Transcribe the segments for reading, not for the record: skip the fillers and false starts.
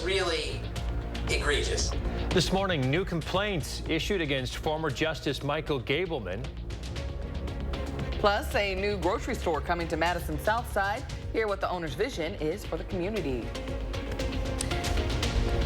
really egregious. This morning, new complaints issued against former Justice Michael Gableman. Plus, a new grocery store coming to Madison Southside. Hear what the owner's vision is for the community.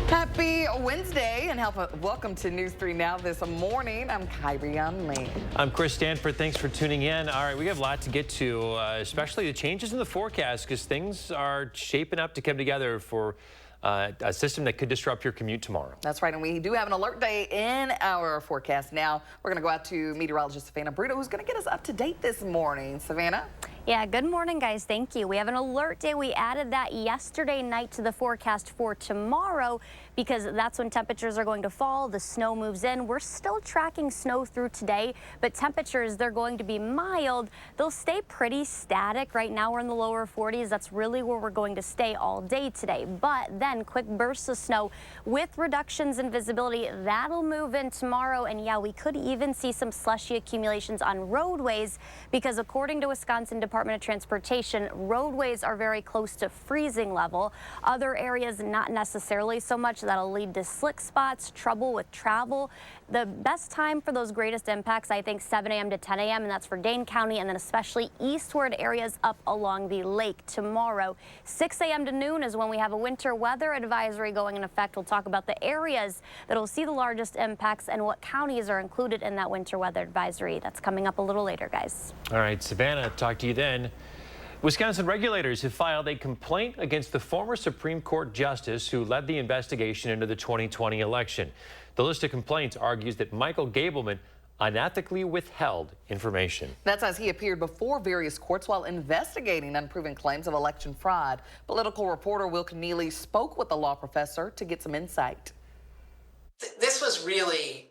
Happy Wednesday and welcome to News 3 Now this morning. I'm Kyrie Lee. I'm Chris Stanford. Thanks for tuning in. All right, we have a lot to get to, especially the changes in the forecast because things are shaping up to come together for a system that could disrupt your commute tomorrow. That's right, and we do have an alert day in our forecast now. We're going to go out to meteorologist Savannah Brito, who's going to get us up to date this morning. Savannah? Yeah, good morning, guys. Thank you. We have an alert day. We added that yesterday night to the forecast for tomorrow because that's when temperatures are going to fall. The snow moves in. We're still tracking snow through today, but temperatures, they're going to be mild. They'll stay pretty static. Right now, we're in the lower 40s. That's really where we're going to stay all day today. But then quick bursts of snow with reductions in visibility. That'll move in tomorrow. And yeah, we could even see some slushy accumulations on roadways because according to Wisconsin Department of Transportation, roadways are very close to freezing level. Other areas, not necessarily so much. That'll lead to slick spots, trouble with travel. The best time for those greatest impacts, I think 7 a.m. to 10 a.m. and that's for Dane County and then especially eastward areas up along the lake tomorrow. 6 a.m. to noon is when we have a winter weather advisory going in effect. We'll talk about the areas that'll see the largest impacts and what counties are included in that winter weather advisory. That's coming up a little later, guys. All right, Savannah, talk to you then. Wisconsin regulators have filed a complaint against the former Supreme Court justice who led the investigation into the 2020 election. The list of complaints argues that Michael Gableman unethically withheld information. That's as he appeared before various courts while investigating unproven claims of election fraud. Political reporter Will Keneally spoke with the law professor to get some insight. This was really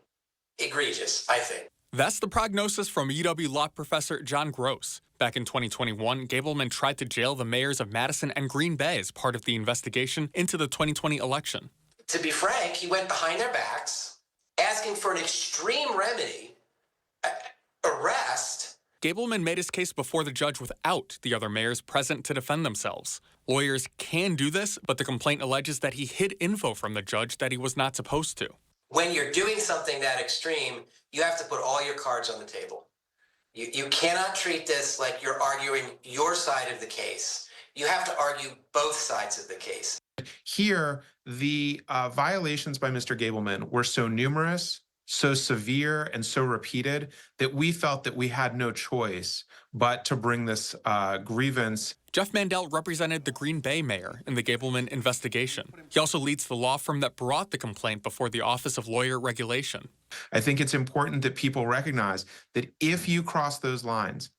egregious, I think. That's the prognosis from UW law professor John Gross. Back in 2021, Gableman tried to jail the mayors of Madison and Green Bay as part of the investigation into the 2020 election. To be frank, he went behind their backs, asking for an extreme remedy, arrest. Gableman made his case before the judge without the other mayors present to defend themselves. Lawyers can do this, but the complaint alleges that he hid info from the judge that he was not supposed to. When you're doing something that extreme, you have to put all your cards on the table. You cannot treat this like you're arguing your side of the case. You have to argue both sides of the case. Here, the violations by Mr. Gableman were so numerous, so severe, and so repeated that we felt that we had no choice but to bring this grievance. Jeff Mandel represented the Green Bay mayor in the Gableman investigation. He also leads the law firm that brought the complaint before the Office of Lawyer Regulation. I think it's important that people recognize that if you cross those lines,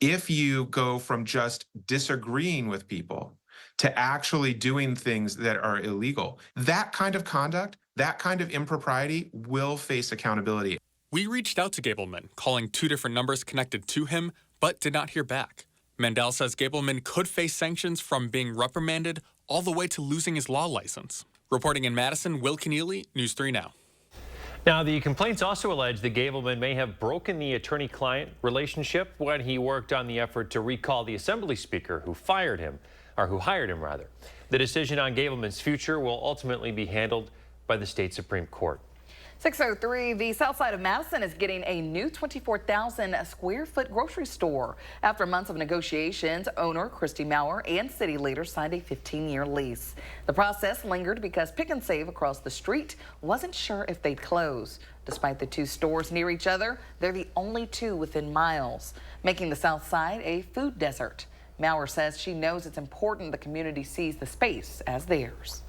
if you go from just disagreeing with people to actually doing things that are illegal, that kind of conduct, that kind of impropriety will face accountability. We reached out to Gableman, calling 2 different numbers connected to him, but did not hear back. Mandel says Gableman could face sanctions from being reprimanded all the way to losing his law license. Reporting in Madison, Will Keneally, News 3 Now. Now, the complaints also allege that Gableman may have broken the attorney-client relationship when he worked on the effort to recall the Assembly Speaker who hired him. The decision on Gableman's future will ultimately be handled by the state Supreme Court. 6:03, the south side of Madison is getting a new 24,000 square foot grocery store. After months of negotiations, owner Christy Maurer and city leaders signed a 15-year lease. The process lingered because Pick and Save across the street wasn't sure if they'd close. Despite the 2 stores near each other, they're the only 2 within miles, making the south side a food desert. Maurer says she knows it's important the community sees the space as theirs.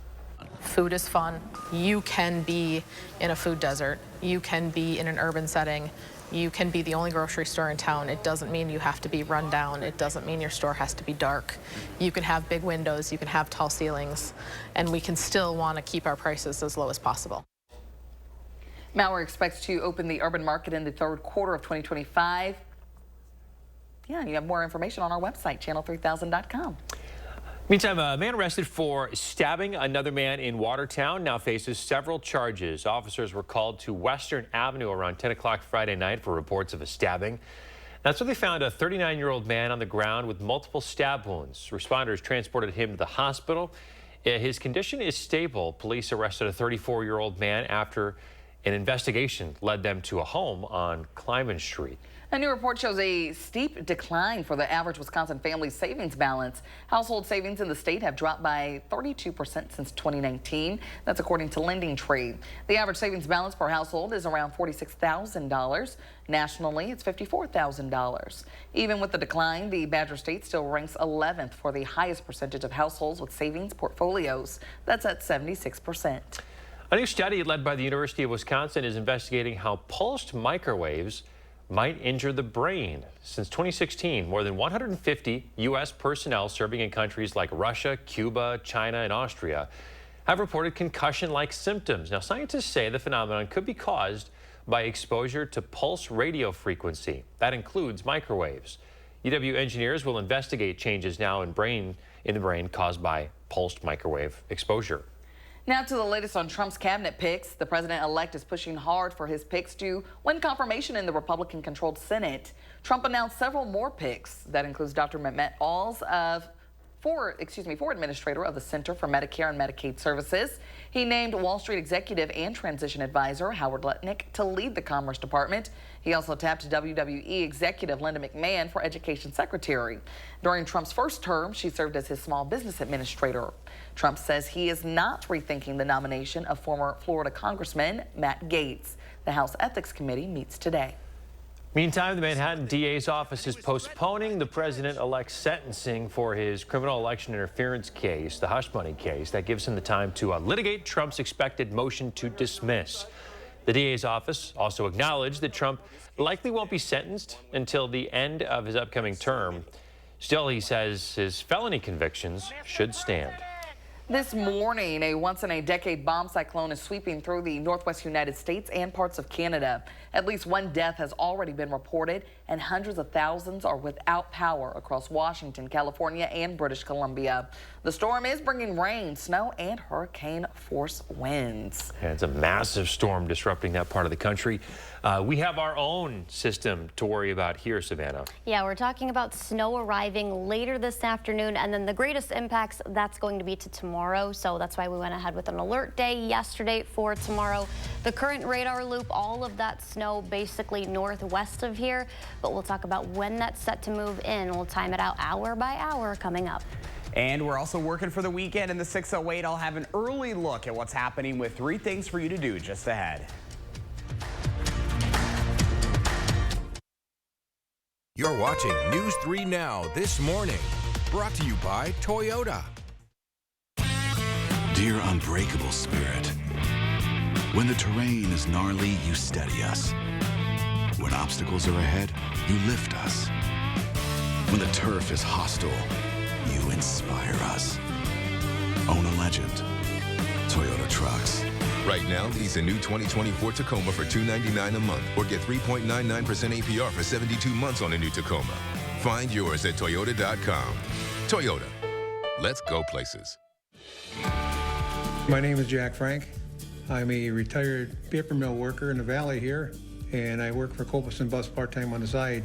Food is fun. You can be in a food desert. You can be in an urban setting. You can be the only grocery store in town. It doesn't mean you have to be run down. It doesn't mean your store has to be dark. You can have big windows. You can have tall ceilings. And we can still want to keep our prices as low as possible. Maurer expects to open the urban market in the 3rd quarter of 2025. Yeah, you have more information on our website, channel3000.com. Meantime, a man arrested for stabbing another man in Watertown now faces several charges. Officers were called to Western Avenue around 10 o'clock Friday night for reports of a stabbing. That's where they found a 39-year-old man on the ground with multiple stab wounds. Responders transported him to the hospital, His condition is stable. Police arrested a 34-year-old man after an investigation led them to a home on Kleiman Street. A new report shows a steep decline for the average Wisconsin family's savings balance. Household savings in the state have dropped by 32% since 2019. That's according to Lending Tree. The average savings balance per household is around $46,000. Nationally, it's $54,000. Even with the decline, the Badger State still ranks 11th for the highest percentage of households with savings portfolios. That's at 76%. A new study led by the University of Wisconsin is investigating how pulsed microwaves might injure the brain. Since 2016, more than 150 U.S. personnel serving in countries like Russia, Cuba, China, and Austria have reported concussion-like symptoms. Now, scientists say the phenomenon could be caused by exposure to pulse radio frequency. That includes microwaves. UW engineers will investigate changes now in the brain caused by pulsed microwave exposure. Now to the latest on Trump's cabinet picks. The president-elect is pushing hard for his picks to win confirmation in the Republican-controlled Senate. Trump announced several more picks. That includes Dr. Mehmet Oz former administrator of the Center for Medicare and Medicaid Services. He named Wall Street executive and transition advisor Howard Lutnick to lead the Commerce Department. He also tapped WWE executive Linda McMahon for education secretary. During Trump's first term, she served as his small business administrator. Trump says he is not rethinking the nomination of former Florida Congressman Matt Gaetz. The House Ethics Committee meets today. Meantime, the Manhattan DA's office is postponing the president-elect's sentencing for his criminal election interference case, the hush money case. That gives him the time to litigate Trump's expected motion to dismiss. The DA's office also acknowledged that Trump likely won't be sentenced until the end of his upcoming term. Still, he says his felony convictions should stand. This morning, a once-in-a-decade bomb cyclone is sweeping through the northwest United States and parts of Canada. At least one death has already been reported, and hundreds of thousands are without power across Washington, California, and British Columbia. The storm is bringing rain, snow, and hurricane-force winds. And it's a massive storm disrupting that part of the country. We have our own system to worry about here, Savannah. Yeah, we're talking about snow arriving later this afternoon, and then the greatest impacts, that's going to be to tomorrow. So that's why we went ahead with an alert day yesterday for tomorrow. The current radar loop, all of that snow basically northwest of here, but we'll talk about when that's set to move in. We'll time it out hour by hour coming up. And we're also working for the weekend in the 608. I'll have an early look at what's happening with 3 things for you to do just ahead. You're watching News 3 Now this morning, brought to you by Toyota. Dear unbreakable spirit, when the terrain is gnarly, you steady us. When obstacles are ahead, you lift us. When the turf is hostile, you inspire us. Own a legend. Toyota Trucks. Right now, lease a new 2024 Tacoma for $299 a month or get 3.99% APR for 72 months on a new Tacoma. Find yours at Toyota.com. Toyota. Let's go places. My name is Jack Frank. I'm a retired paper mill worker in the valley here, and I work for Copeland Bus part-time on the side.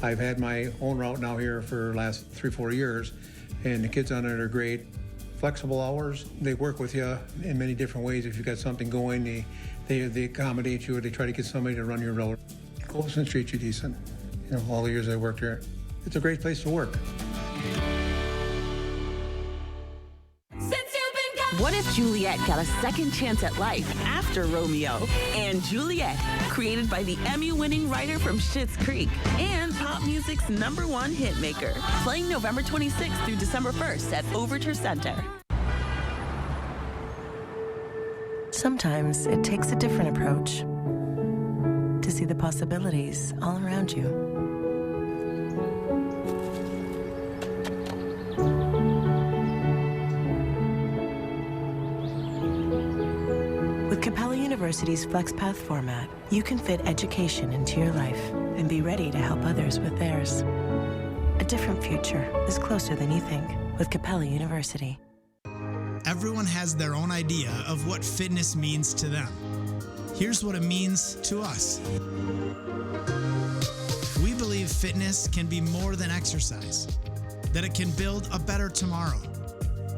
I've had my own route now here for the last 3-4 years, and the kids on it are great. Flexible hours, they work with you in many different ways. If you've got something going, they accommodate you, or they try to get somebody to run your road. Copeland treats you decent. You know, all the years I worked here. It's a great place to work. What if Juliet got a second chance at life after Romeo and Juliet, created by the Emmy-winning writer from Schitt's Creek and pop music's #1 hitmaker, playing November 26th through December 1st at Overture Center. Sometimes it takes a different approach to see the possibilities all around you. With Capella University's FlexPath format, you can fit education into your life and be ready to help others with theirs. A different future is closer than you think with Capella University. Everyone has their own idea of what fitness means to them. Here's what it means to us. We believe fitness can be more than exercise, that it can build a better tomorrow.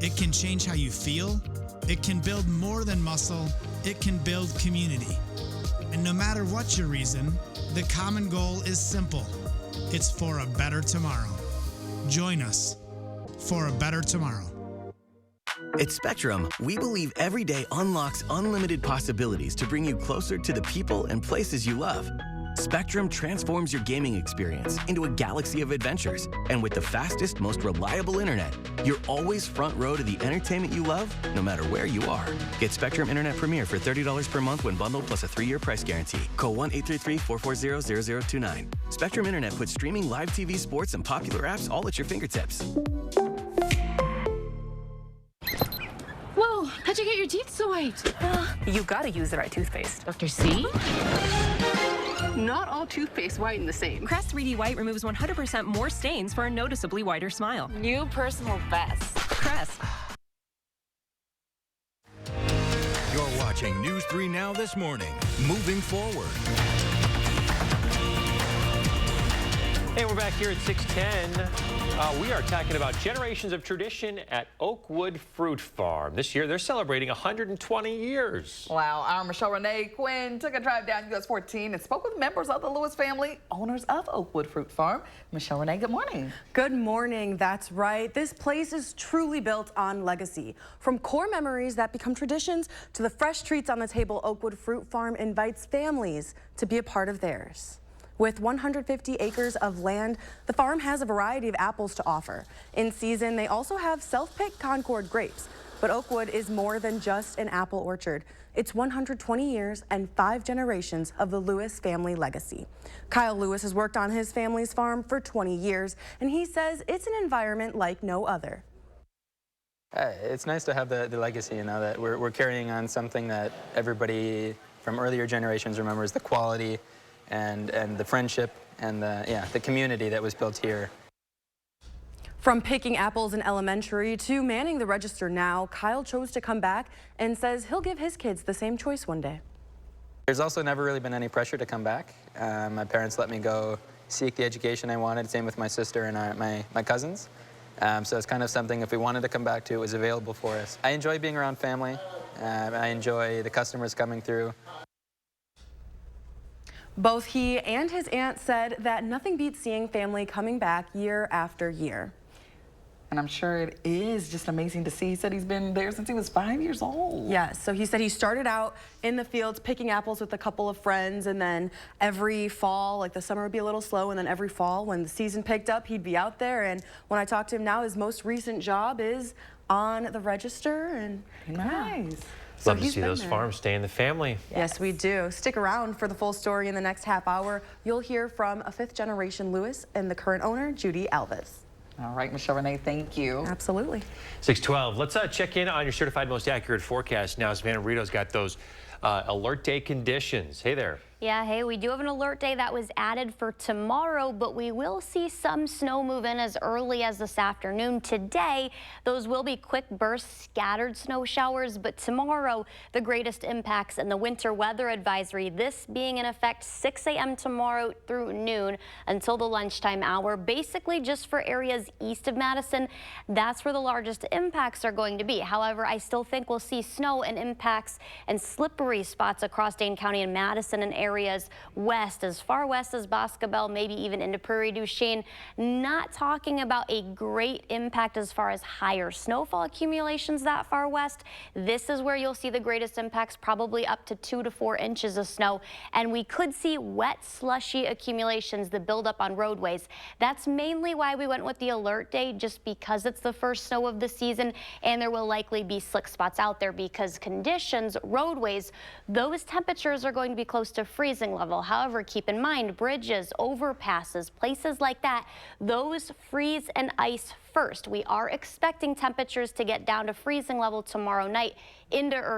It can change how you feel. It can build more than muscle. It can build community. And no matter what your reason, the common goal is simple. It's for a better tomorrow. Join us for a better tomorrow. At Spectrum, we believe every day unlocks unlimited possibilities to bring you closer to the people and places you love. Spectrum transforms your gaming experience into a galaxy of adventures. And with the fastest, most reliable internet, you're always front row to the entertainment you love, no matter where you are. Get Spectrum Internet Premier for $30 per month when bundled plus a 3-year price guarantee. Call 1-833-440-0029. Spectrum Internet puts streaming live TV, sports, and popular apps all at your fingertips. Whoa, how'd you get your teeth so white? You gotta use the right toothpaste. Dr. C? Not all toothpaste whiten the same. Crest 3D White removes 100% more stains for a noticeably whiter smile. New personal best. Crest. You're watching News 3 Now this morning. Moving forward. Hey, we're back here at 6:10. We are talking about generations of tradition at Oakwood Fruit Farm. This year, they're celebrating 120 years. Wow, our Michelle Renee Quinn took a drive down US 14 and spoke with members of the Lewis family, owners of Oakwood Fruit Farm. Michelle Renee, good morning. Good morning, that's right. This place is truly built on legacy. From core memories that become traditions to the fresh treats on the table, Oakwood Fruit Farm invites families to be a part of theirs. With 150 acres of land, the farm has a variety of apples to offer. In season, they also have self-picked Concord grapes. But Oakwood is more than just an apple orchard. It's 120 years and 5 generations of the Lewis family legacy. Kyle Lewis has worked on his family's farm for 20 years, and he says it's an environment like no other. It's nice to have the legacy, you know, that we're carrying on something that everybody from earlier generations remembers, the quality and the friendship and the community that was built here. From picking apples in elementary to manning the register now, Kyle chose to come back and says he'll give his kids the same choice one day. There's also never really been any pressure to come back. My parents let me go seek the education I wanted, same with my sister and my cousins. So it's kind of something, if we wanted to come back to, it was available for us. I enjoy being around family. I enjoy the customers coming through. Both he and his aunt said that nothing beats seeing family coming back year after year. And I'm sure it is just amazing to see. He said he's been there since he was 5 years old. Yeah, so he said he started out in the fields picking apples with a couple of friends, and then every fall, like the summer would be a little slow, and then every fall when the season picked up, he'd be out there. And when I talked to him now, his most recent job is on the register. And nice. Love to see those farms stay in the family. Yes, we do. Stick around for the full story in the next half hour. You'll hear from a 5th generation Lewis and the current owner, Judy Alvis. All right, Michelle Renee, thank you. Absolutely. 6:12. Let's check in on your certified most accurate forecast now. Savannah Rito's got those alert day conditions. Hey there. Yeah, hey, we do have an alert day that was added for tomorrow, but we will see some snow move in as early as this afternoon. Today, those will be quick bursts, scattered snow showers, but tomorrow, the greatest impacts in the winter weather advisory, this being in effect 6 a.m. tomorrow through noon until the lunchtime hour, basically just for areas east of Madison. That's where the largest impacts are going to be. However, I still think we'll see snow and impacts and slippery spots across Dane County and Madison and areas west, as far west as Boscobel, maybe even into Prairie du Chien. Not talking about a great impact as far as higher snowfall accumulations that far west. This is where you'll see the greatest impacts, probably up to 2 to 4 inches of snow. And we could see wet, slushy accumulations that build up on roadways. That's mainly why we went with the alert day, just because it's the first snow of the season, and there will likely be slick spots out there because conditions, roadways, those temperatures are going to be close to freezing level. However, keep in mind, bridges, overpasses, places like that, those freeze and ice first. We are expecting temperatures to get down to freezing level tomorrow night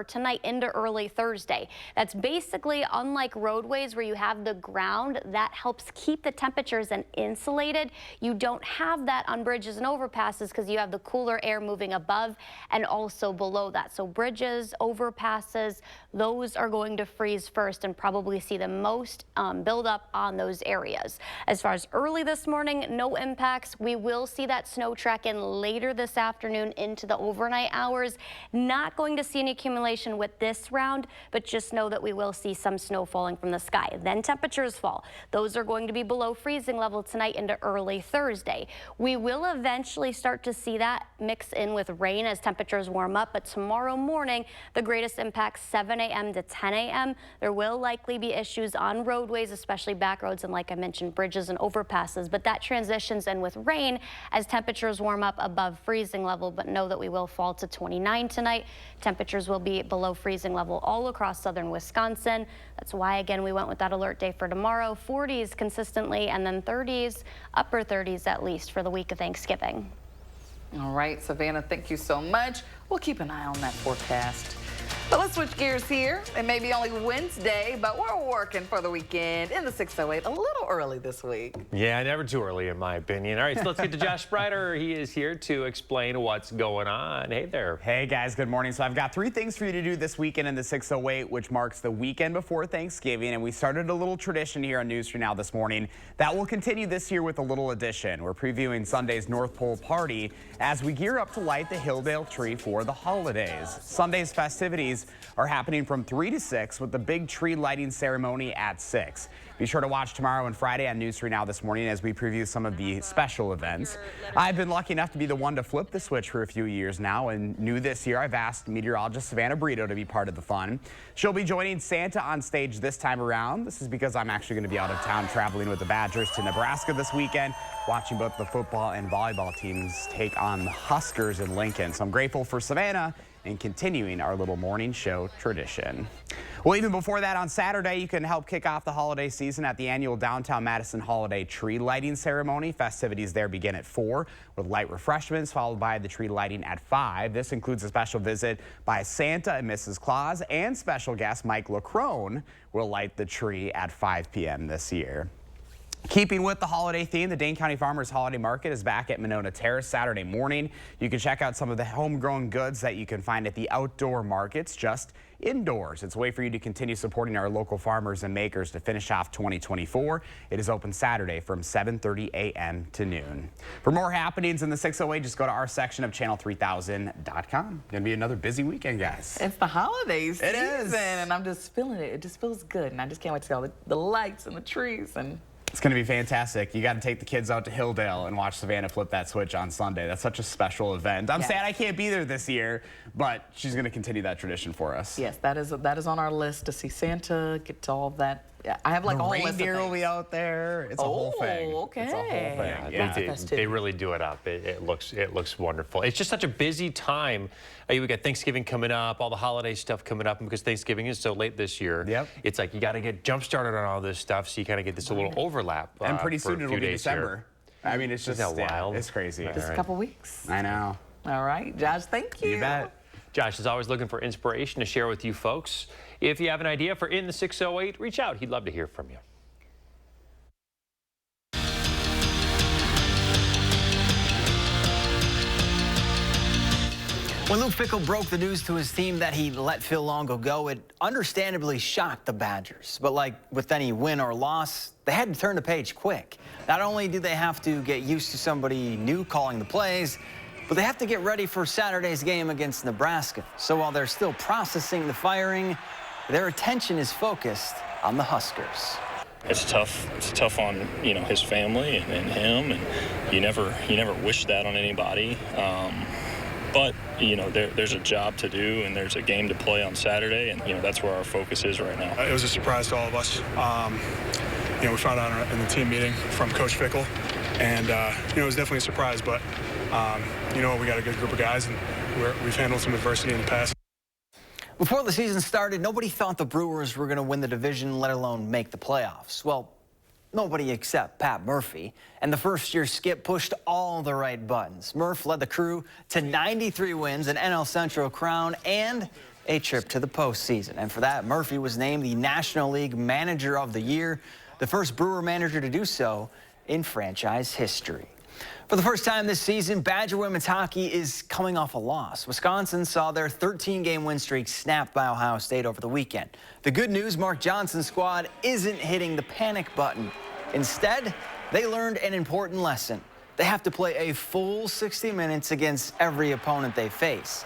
tonight into early Thursday. That's basically, unlike roadways where you have the ground, that helps keep the temperatures and insulated. You don't have that on bridges and overpasses because you have the cooler air moving above and also below that. So bridges, overpasses, those are going to freeze first and probably see the most buildup on those areas. As far as early this morning, no impacts. We will see that snow track in later this afternoon into the overnight hours. Not going to see any accumulation with this round, but just know that we will see some snow falling from the sky. Then temperatures fall. Those are going to be below freezing level tonight into early Thursday. We will eventually start to see that mix in with rain as temperatures warm up, but tomorrow morning, the greatest impact 7 a.m. to 10 a.m. There will likely be issues on roadways, especially back roads and, like I mentioned, bridges and overpasses, but that transitions in with rain as temperatures warm up above freezing level. But know that we will fall to 29 tonight. Temperatures will be below freezing level all across southern Wisconsin. That's why, again, we went with that alert day for tomorrow. 40s consistently, and then 30s, upper 30s at least for the week of Thanksgiving. All right, Savannah, thank you so much. We'll keep an eye on that forecast. But let's switch gears here. It may be only Wednesday, but we're working for the weekend in the 608 a little early this week. Yeah, never too early in my opinion. All right, so let's get to Josh Sprider. He is here to explain what's going on. Hey there. Hey guys, good morning. So I've got 3 things for you to do this weekend in the 608, which marks the weekend before Thanksgiving. And we started a little tradition here on News 3 Now this morning that will continue this year with a little addition. We're previewing Sunday's North Pole Party as we gear up to light the Hilldale tree for the holidays. Sunday's festivities are happening from 3 to 6 with the big tree lighting ceremony at 6. Be sure to watch tomorrow and Friday on News 3 Now this morning as we preview some of the special events. I've been lucky enough to be the one to flip the switch for a few years now, and new this year I've asked meteorologist Savannah Brito to be part of the fun. She'll be joining Santa on stage this time around. This is because I'm actually going to be out of town traveling with the Badgers to Nebraska this weekend, watching both the football and volleyball teams take on the Huskers in Lincoln. So I'm grateful for Savannah and continuing our little morning show tradition. Well, even before that, on Saturday, you can help kick off the holiday season at the annual Downtown Madison Holiday Tree Lighting Ceremony. Festivities there begin at 4 with light refreshments, followed by the tree lighting at 5. This includes a special visit by Santa and Mrs. Claus, and special guest Mike LaCrone will light the tree at 5 p.m. this year. Keeping with the holiday theme, the Dane County Farmers Holiday Market is back at Monona Terrace Saturday morning. You can check out some of the homegrown goods that you can find at the outdoor markets just indoors. It's a way for you to continue supporting our local farmers and makers to finish off 2024. It is open Saturday from 7:30 a.m. to noon. For more happenings in the 608, just go to our section of channel3000.com. Gonna be another busy weekend, guys. It's the holiday season, It is. and I'm just feeling it. It just feels good, and I just can't wait to see all the lights and the trees and. It's going to be fantastic. You got to take the kids out to Hilldale and watch Savannah flip that switch on Sunday. That's such a special event. I'm sad I can't be there this year, but she's going to continue that tradition for us. Yes, that is on our list to see Santa, get to all of that. Yeah, I have like a whole list of reindeer will things. be out there. It's a whole thing. Okay. It's a whole thing. Yeah, they really do it up. It looks wonderful. It's just such a busy time. We got Thanksgiving coming up, all the holiday stuff coming up, and because Thanksgiving is so late this year, it's like you got to get jump started on all this stuff, so you kind of get this a little overlap. And pretty for a soon it'll few be days December. Here. I mean, it's just Isn't that wild. It's crazy. Just a couple weeks. I know. All right, Josh, thank you. You bet. Josh is always looking for inspiration to share with you folks. If you have an idea for In the 608, reach out. He'd love to hear from you. When Luke Fickell broke the news to his team that he let Phil Longo go, it understandably shocked the Badgers. But like with any win or loss, they had to turn the page quick. Not only do they have to get used to somebody new calling the plays, but they have to get ready for Saturday's game against Nebraska. So while they're still processing the firing, their attention is focused on the Huskers. It's tough. It's tough on his family and him, and you never wish that on anybody. But there's a job to do, and there's a game to play on Saturday, and that's where our focus is right now. It was a surprise to all of us. We found out in the team meeting from Coach Fickell, and it was definitely a surprise. But we got a good group of guys, and we've handled some adversity in the past. Before the season started, nobody thought the Brewers were going to win the division, let alone make the playoffs. Well, nobody except Pat Murphy. And the first-year skip pushed all the right buttons. Murph led the crew to 93 wins, an NL Central crown, and a trip to the postseason. And for that, Murphy was named the National League Manager of the Year, the first Brewer manager to do so in franchise history. For the first time this season, Badger women's hockey is coming off a loss. Wisconsin saw their 13-game win streak snapped by Ohio State over the weekend. The good news, Mark Johnson's squad isn't hitting the panic button. Instead, they learned an important lesson. they have to play a full 60 minutes against every opponent they face.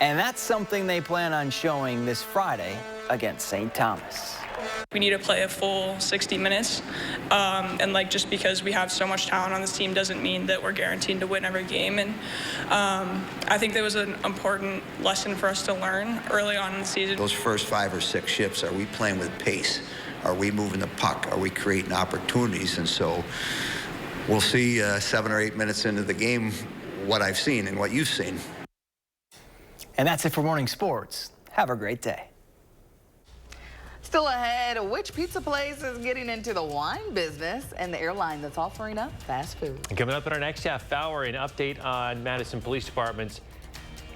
And that's something they plan on showing this Friday against St. Thomas. We need to play a full 60 minutes, and like just because we have so much talent on this team doesn't mean that we're guaranteed to win every game. And I think that was an important lesson for us to learn early on in the season. Those first 5 or 6 shifts, are we playing with pace? Are we moving the puck? Are we creating opportunities? And so we'll see 7 or 8 minutes into the game what I've seen and what you've seen. And that's it for Morning Sports. Have a great day. Still ahead, which pizza place is getting into the wine business and the airline that's offering up fast food? Coming up in our next half hour, an update on Madison Police Department's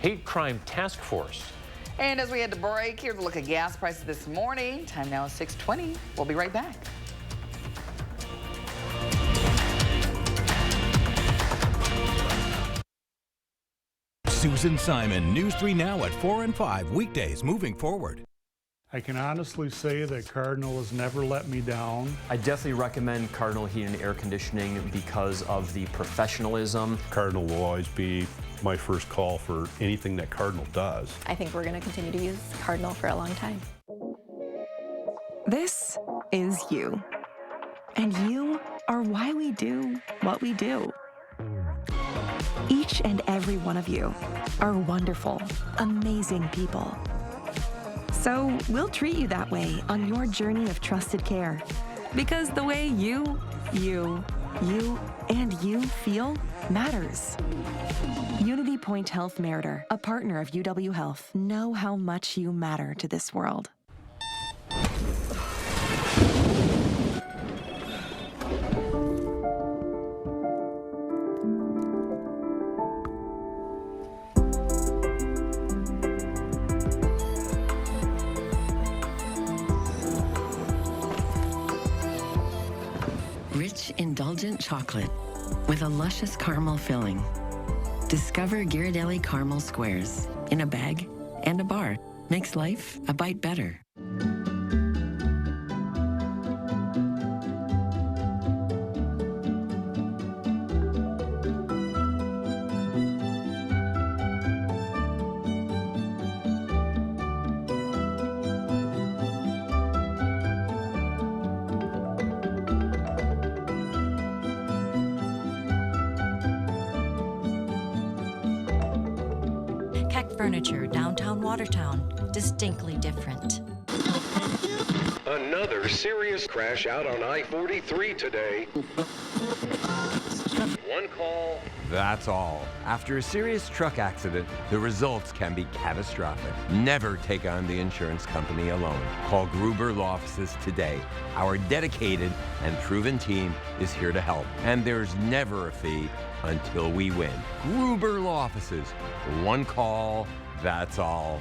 hate crime task force. And as we head to break, here's a look at gas prices this morning. Time now is 6:20. We'll be right back. Susan Simon, News 3 Now at 4 and 5, weekdays moving forward. I can honestly say that Cardinal has never let me down. I definitely recommend Cardinal Heating and Air Conditioning because of the professionalism. Cardinal will always be my first call for anything that Cardinal does. I think we're going to continue to use Cardinal for a long time. This is you. And you are why we do what we do. Each and every one of you are wonderful, amazing people. So we'll treat you that way on your journey of trusted care. Because the way you, and you feel matters. Unity Point Health Meritor, a partner of UW Health, know how much you matter to this world. Rich, indulgent chocolate with a luscious caramel filling. Discover Ghirardelli Caramel Squares in a bag and a bar. Makes life a bite better. Furniture, downtown Watertown, distinctly different. Another serious crash out on I-43 today. One call. That's all. After a serious truck accident, the results can be catastrophic. Never take on the insurance company alone. Call Gruber Law Offices today. Our dedicated and proven team is here to help. And there's never a fee until we win. Gruber Law Offices. One call, that's all.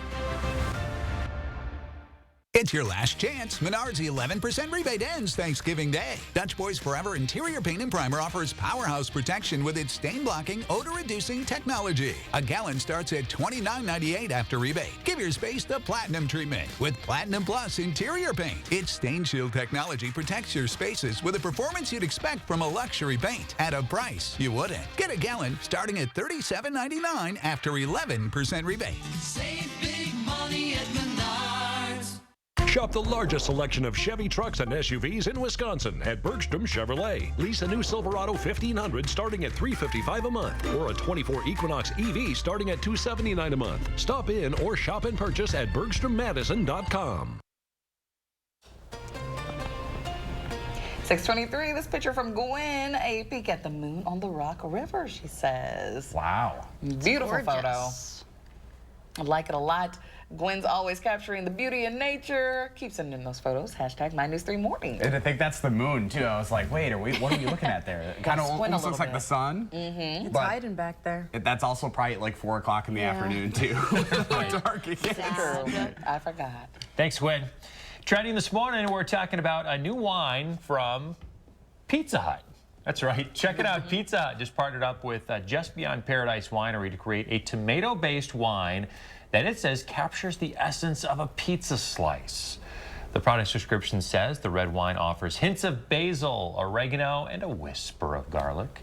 It's your last chance. Menards' 11% rebate ends Thanksgiving Day. Dutch Boys Forever Interior Paint and Primer offers powerhouse protection with its stain-blocking, odor-reducing technology. A gallon starts at $29.98 after rebate. Give your space the Platinum treatment with Platinum Plus Interior Paint. Its Stain Shield technology protects your spaces with a performance you'd expect from a luxury paint at a price you wouldn't. Get a gallon starting at $37.99 after 11% rebate. Save big money at Menards. Shop the largest selection of Chevy trucks and SUVs in Wisconsin at Bergstrom Chevrolet. Lease a new Silverado 1500 starting at $355 a month, or a 24 Equinox EV starting at $279 a month. Stop in or shop and purchase at BergstromMadison.com. 6:23, this picture from Gwen, a peek at the moon on the Rock River, she says. Wow. Beautiful photo. Gorgeous. I like it a lot. Gwen's always capturing the beauty in nature. Keep sending those photos. Hashtag MyNews3Morning. And I think that's the moon, too. I was like, wait, what are we looking at there? It kind of almost looks like the sun. It's But hiding back there. that's also probably like 4 o'clock in the afternoon, too. How dark it gets. I forgot. Thanks, Gwen. Trending this morning, we're talking about a new wine from Pizza Hut. That's right. Check it out. Pizza Hut just partnered up with Just Beyond Paradise Winery to create a tomato-based wine that it says captures the essence of a pizza slice. The product's description says the red wine offers hints of basil, oregano, and a whisper of garlic.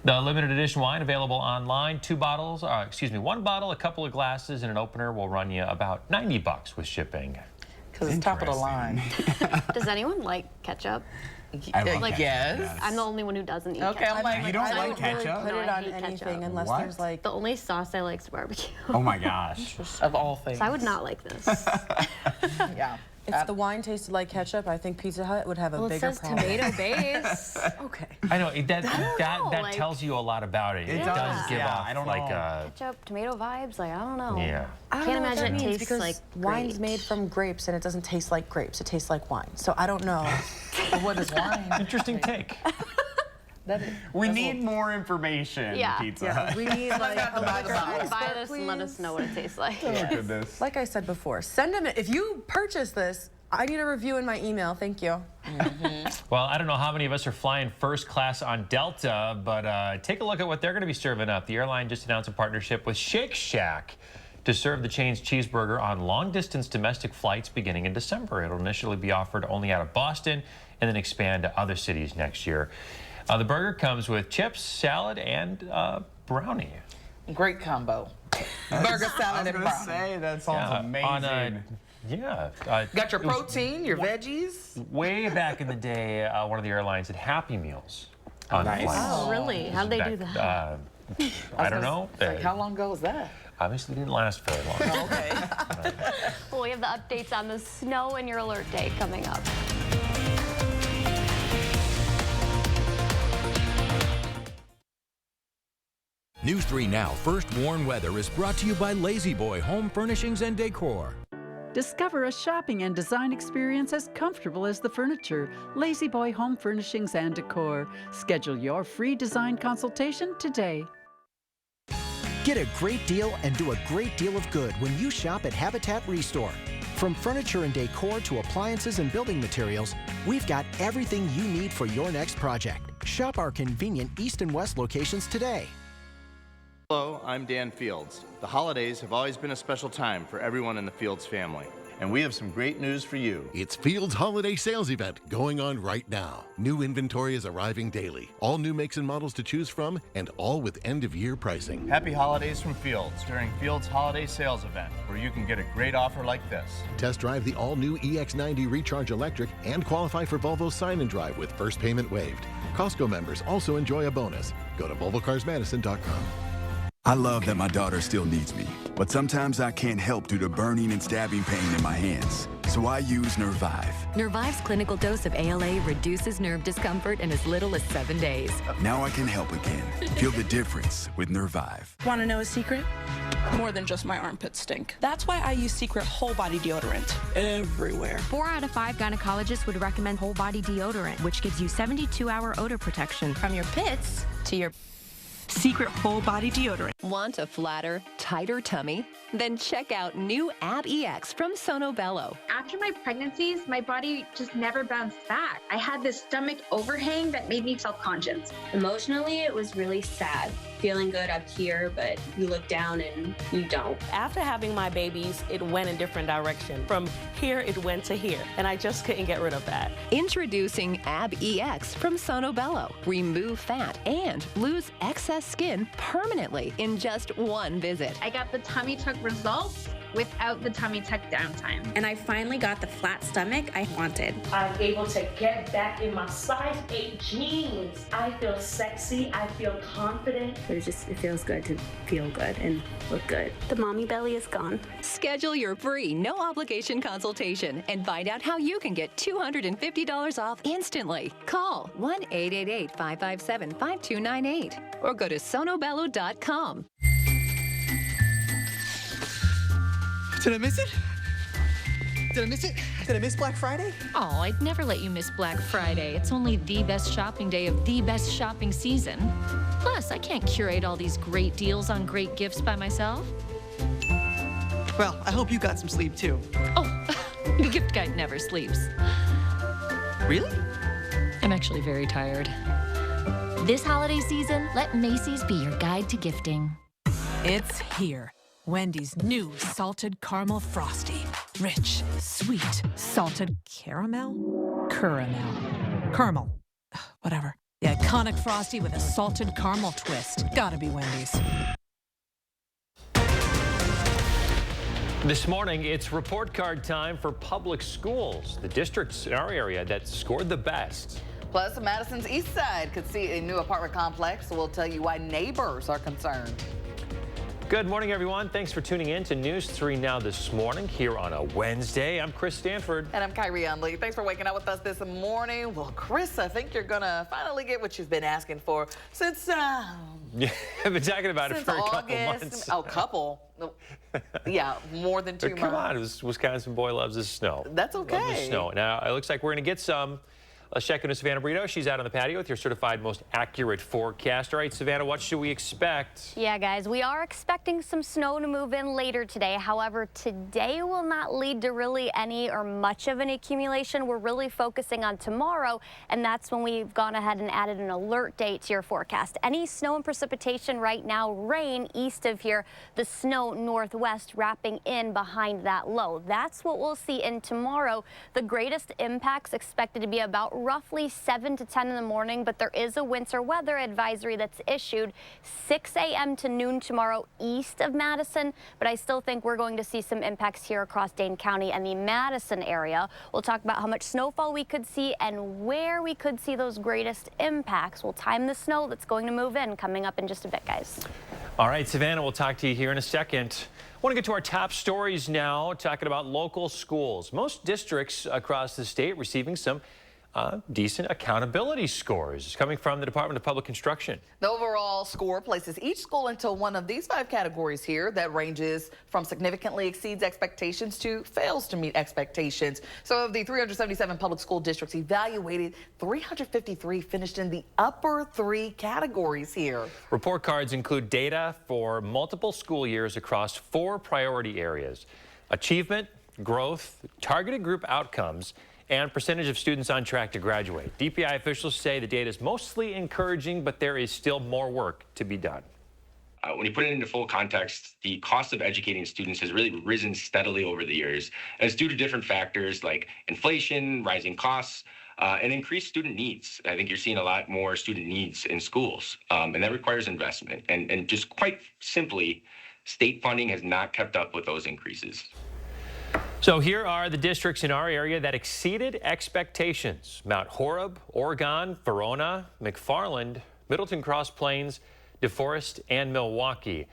The limited edition wine available online. One bottle, a couple of glasses, and an opener will run you about $90 with shipping. Because it's top of the line. Does anyone like ketchup? I love like, ketchup, yes. I'm the only one who doesn't eat Okay, ketchup. I'm like, you don't I like ketchup? Really Put it I on hate anything ketchup. unless What? there's like... The only sauce I like is barbecue. Oh my gosh. Of all things. So I would not like this. Yeah. If the wine tasted like ketchup, I think Pizza Hut would have a Well, it bigger says problem. tomato base. Okay. I know that like- tells you a lot about it. It does. does give Yeah, off I don't like know. a Ketchup, tomato vibes, like, I don't know. yeah. I don't Can't know what imagine that it means tastes because like wine's great. made from grapes and it doesn't taste like grapes. It tastes like wine. So I don't know. But what is wine? Interesting take. We need more information, Yeah. Pizza Hut. We need like a liquor Someone expert, buy this and let us know what it tastes like. Oh, goodness. Like I said before, send them. If you purchase this, I need a review in my email. Thank you. Well, I don't know how many of us are flying first class on Delta, but take a look at what they're going to be serving up. The airline just announced a partnership with Shake Shack to serve the chain's cheeseburger on long-distance domestic flights beginning in December. It'll initially be offered only out of Boston and then expand to other cities next year. The burger comes with chips, salad, and brownie. Great combo. Burger, salad, and brownie. Say, that sounds amazing. Got your protein, your veggies. Way back in the day, one of the airlines had Happy Meals on the flights. Oh, really? How'd they do that? I don't know. Like, how long ago was that? Obviously didn't last very long. Okay. Well, we have the updates on the snow and your alert day coming up. News 3 Now First Warn Weather is brought to you by Lazy Boy Home Furnishings and Decor. Discover a shopping and design experience as comfortable as the furniture. Lazy Boy Home Furnishings and Decor. Schedule your free design consultation today. Get a great deal and do a great deal of good when you shop at Habitat Restore. From furniture and decor to appliances and building materials, we've got everything you need for your next project. Shop our convenient East and West locations today. Hello, I'm Dan Fields. The holidays have always been a special time for everyone in the Fields family. And we have some great news for you. It's Fields' holiday sales event going on right now. New inventory is arriving daily. All new makes and models to choose from, and all with end-of-year pricing. Happy holidays from Fields during Fields' holiday sales event, where you can get a great offer like this. Test drive the all-new EX90 Recharge Electric and qualify for Volvo's Sign and Drive with first payment waived. Costco members also enjoy a bonus. Go to VolvoCarsMadison.com. I love that my daughter still needs me, but sometimes I can't help due to burning and stabbing pain in my hands. So I use Nervive. Nervive's clinical dose of ALA reduces nerve discomfort in as little as 7 days. Now I can help again. Feel the difference with Nervive. Want to know a secret? More than just my armpits stink. That's why I use Secret Whole Body Deodorant everywhere. 4 out of 5 gynecologists would recommend whole body deodorant, which gives you 72-hour odor protection from your pits to your... Secret Whole Body Deodorant. Want a flatter, tighter tummy? Then check out new Ab EX from Sono Bello. After my pregnancies, my body just never bounced back. I had this stomach overhang that made me self-conscious. Emotionally, it was really sad. Feeling good up here, but you look down and you don't. After having my babies, it went in a different direction. From here, it went to here, and I just couldn't get rid of that. Introducing Ab EX from Sono Bello. Remove fat and lose excess skin permanently in just one visit. I got the tummy tuck results without the tummy tuck downtime. And I finally got the flat stomach I wanted. I'm able to get back in my size 8 jeans. I feel sexy, I feel confident. But it feels good to feel good and look good. The mommy belly is gone. Schedule your free, no obligation consultation and find out how you can get $250 off instantly. Call 1-888-557-5298 or go to sonobello.com. Did I miss it? Did I miss it? Did I miss Black Friday? Oh, I'd never let you miss Black Friday. It's only the best shopping day of the best shopping season. Plus, I can't curate all these great deals on great gifts by myself. Well, I hope you got some sleep too. Oh, the gift guide never sleeps. Really? I'm actually very tired. This holiday season, let Macy's be your guide to gifting. It's here. Wendy's new salted caramel frosty. Rich, sweet, salted caramel? Caramel. Whatever. The iconic Frosty with a salted caramel twist. Gotta be Wendy's. This morning, it's report card time for public schools, the districts in our area that scored the best. Plus, Madison's east side could see a new apartment complex. We'll tell you why neighbors are concerned. Good morning, everyone. Thanks for tuning in to News 3 Now this morning here on a Wednesday. I'm Chris Stanford. And I'm Kyrie Unley. Thanks for waking up with us this morning. Well, Chris, I think you're going to finally get what you've been asking for since... Yeah, I've been talking about it for a couple months. Oh, couple. Yeah, more than 2 months. Come on, Wisconsin boy loves the snow. That's okay. Loves the snow. Now, it looks like we're going to get some. Let's check in with Savannah Brito. She's out on the patio with your certified most accurate forecast. All right, Savannah, what should we expect? Yeah, guys, we are expecting some snow to move in later today. However, today will not lead to really any or much of an accumulation. We're really focusing on tomorrow, and that's when we've gone ahead and added an alert date to your forecast. Any snow and precipitation right now, rain east of here, the snow northwest wrapping in behind that low. That's what we'll see in tomorrow. The greatest impacts expected to be about roughly 7 to 10 in the morning, but there is a winter weather advisory that's issued 6 a.m. to noon tomorrow east of Madison, but I still think we're going to see some impacts here across Dane County and the Madison area. We'll talk about how much snowfall we could see and where we could see those greatest impacts. We'll time the snow that's going to move in coming up in just a bit, guys. All right, Savannah, we'll talk to you here in a second. I want to get to our top stories now, talking about local schools. Most districts across the state receiving some decent accountability scores coming from the Department of Public Construction. The overall score places each school into one of these 5 categories here that ranges from significantly exceeds expectations to fails to meet expectations. So of the 377 public school districts evaluated, 353 finished in the upper 3 categories here. Report cards include data for multiple school years across 4 priority areas: achievement, growth, targeted group outcomes, and percentage of students on track to graduate. DPI officials say the data is mostly encouraging, but there is still more work to be done. When you put it into full context, the cost of educating students has really risen steadily over the years. And it's due to different factors like inflation, rising costs, and increased student needs. I think you're seeing a lot more student needs in schools, and that requires investment. And just quite simply, state funding has not kept up with those increases. So here are the districts in our area that exceeded expectations: Mount Horeb, Oregon, Verona, McFarland, Middleton Cross Plains, DeForest, and Milwaukee.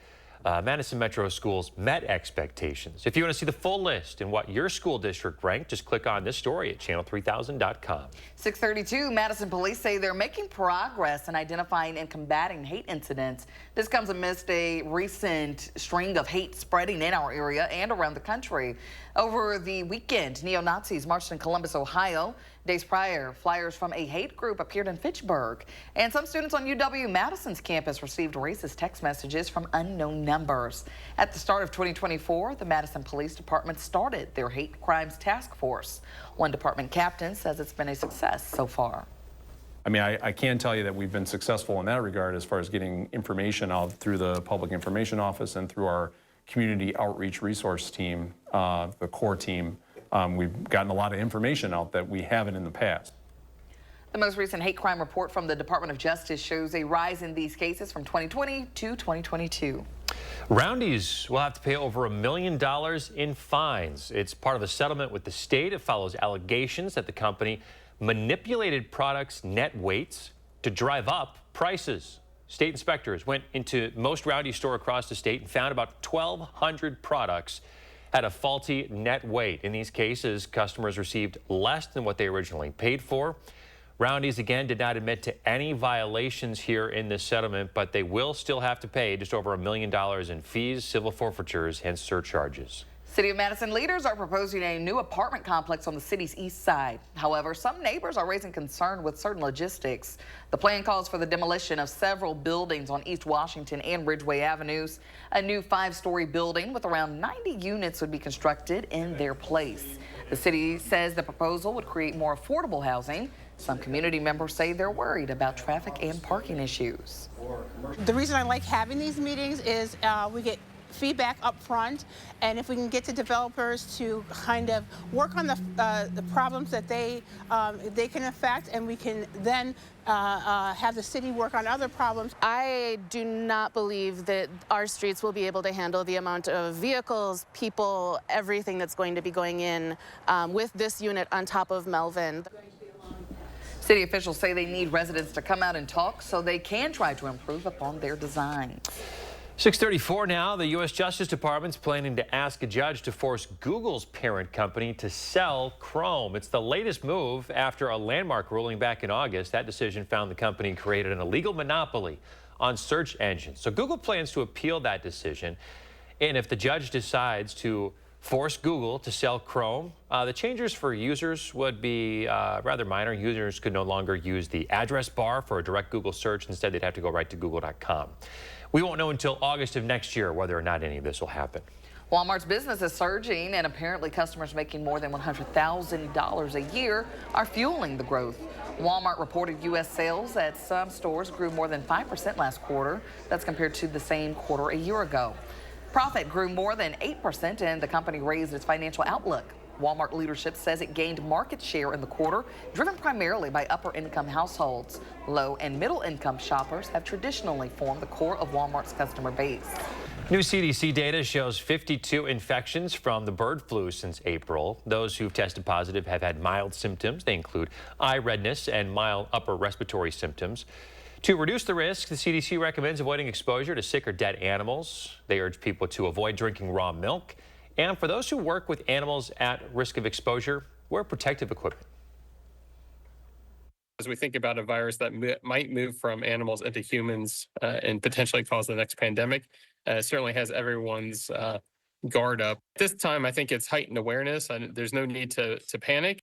Madison Metro schools met expectations. If you want to see the full list and what your school district ranked, just click on this story at channel3000.com. 6:32, Madison police say they're making progress in identifying and combating hate incidents. This comes amidst a recent string of hate spreading in our area and around the country. Over the weekend, neo-Nazis marched in Columbus, Ohio. Days prior, flyers from a hate group appeared in Fitchburg. And some students on UW-Madison's campus received racist text messages from unknown numbers. At the start of 2024, the Madison Police Department started their hate crimes task force. One department captain says it's been a success so far. I mean, I can tell you that we've been successful in that regard as far as getting information out through the Public Information Office and through our Community Outreach Resource Team, the core team. We've gotten a lot of information out that we haven't in the past. The most recent hate crime report from the Department of Justice shows a rise in these cases from 2020 to 2022. Roundy's will have to pay over $1 million in fines. It's part of a settlement with the state. It follows allegations that the company manipulated products' net weights to drive up prices. State inspectors went into most Roundy's store across the state and found about 1,200 products had a faulty net weight. In these cases, customers received less than what they originally paid for. Roundy's again did not admit to any violations here in this settlement, but they will still have to pay just over $1 million in fees, civil forfeitures, and surcharges. City of Madison leaders are proposing a new apartment complex on the city's east side. However, some neighbors are raising concern with certain logistics. The plan calls for the demolition of several buildings on East Washington and Ridgeway Avenues. A new 5-story building with around 90 units would be constructed in their place. The city says the proposal would create more affordable housing. Some community members say they're worried about traffic and parking issues. The reason I like having these meetings is we get feedback up front, and if we can get the developers to kind of work on the problems that they can affect, and we can then have the city work on other problems. I do not believe that our streets will be able to handle the amount of vehicles, people, everything that's going to be going in with this unit on top of Melvin. City officials say they need residents to come out and talk so they can try to improve upon their designs. 6:34 now. The U.S. Justice Department's planning to ask a judge to force Google's parent company to sell Chrome. It's the latest move after a landmark ruling back in August. That decision found the company created an illegal monopoly on search engines. So Google plans to appeal that decision. And if the judge decides to force Google to sell Chrome, the changes for users would be rather minor. Users could no longer use the address bar for a direct Google search. Instead, they'd have to go right to google.com. We won't know until August of next year whether or not any of this will happen. Walmart's business is surging, and apparently customers making more than $100,000 a year are fueling the growth. Walmart reported U.S. sales at some stores grew more than 5% last quarter. That's compared to the same quarter a year ago. Profit grew more than 8%, and the company raised its financial outlook. Walmart leadership says it gained market share in the quarter, driven primarily by upper-income households. Low- and middle-income shoppers have traditionally formed the core of Walmart's customer base. New CDC data shows 52 infections from the bird flu since April. Those who've tested positive have had mild symptoms. They include eye redness and mild upper respiratory symptoms. To reduce the risk, the CDC recommends avoiding exposure to sick or dead animals. They urge people to avoid drinking raw milk. And for those who work with animals at risk of exposure, wear protective equipment. As we think about a virus that might move from animals into humans and potentially cause the next pandemic, it certainly has everyone's guard up. At this time, I think it's heightened awareness, and there's no need to panic.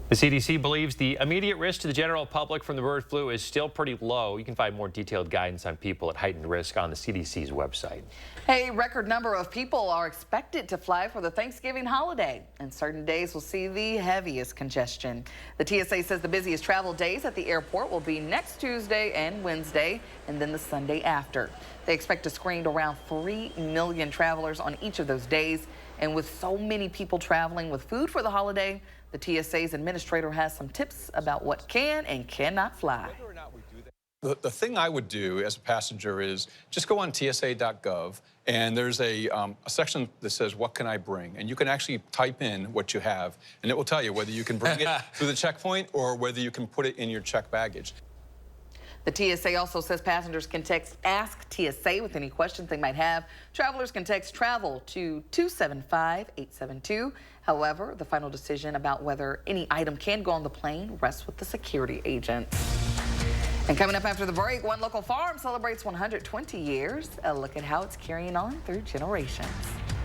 The CDC believes the immediate risk to the general public from the bird flu is still pretty low. You can find more detailed guidance on people at heightened risk on the CDC's website. A record number of people are expected to fly for the Thanksgiving holiday, and certain days will see the heaviest congestion. The TSA says the busiest travel days at the airport will be next Tuesday and Wednesday, and then the Sunday after. They expect to screen around 3 million travelers on each of those days, and with so many people traveling with food for the holiday, the TSA's administrator has some tips about what can and cannot fly. The thing I would do as a passenger is just go on TSA.gov, and there's a section that says, what can I bring? And you can actually type in what you have, and it will tell you whether you can bring it through the checkpoint or whether you can put it in your checked baggage. The TSA also says passengers can text Ask TSA with any questions they might have. Travelers can text TRAVEL to 275-872. However, the final decision about whether any item can go on the plane rests with the security agents. And coming up after the break, one local farm celebrates 120 years. A look at how it's carrying on through generations.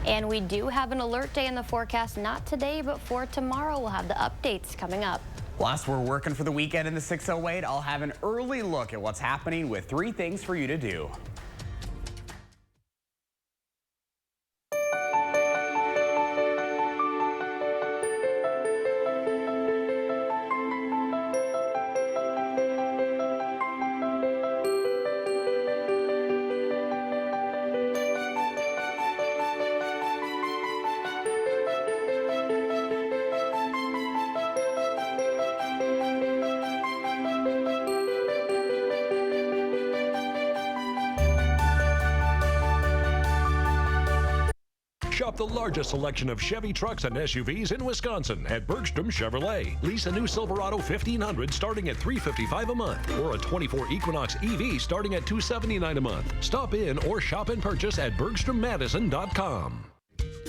And we do have an alert day in the forecast, not today, but for tomorrow. We'll have the updates coming up. Plus, we're working for the weekend in the 608. I'll have an early look at what's happening with 3 things for you to do. Shop the largest selection of Chevy trucks and SUVs in Wisconsin at Bergstrom Chevrolet. Lease a new Silverado 1500 starting at $355 a month, or a 24 Equinox EV starting at $279 a month. Stop in or shop and purchase at BergstromMadison.com.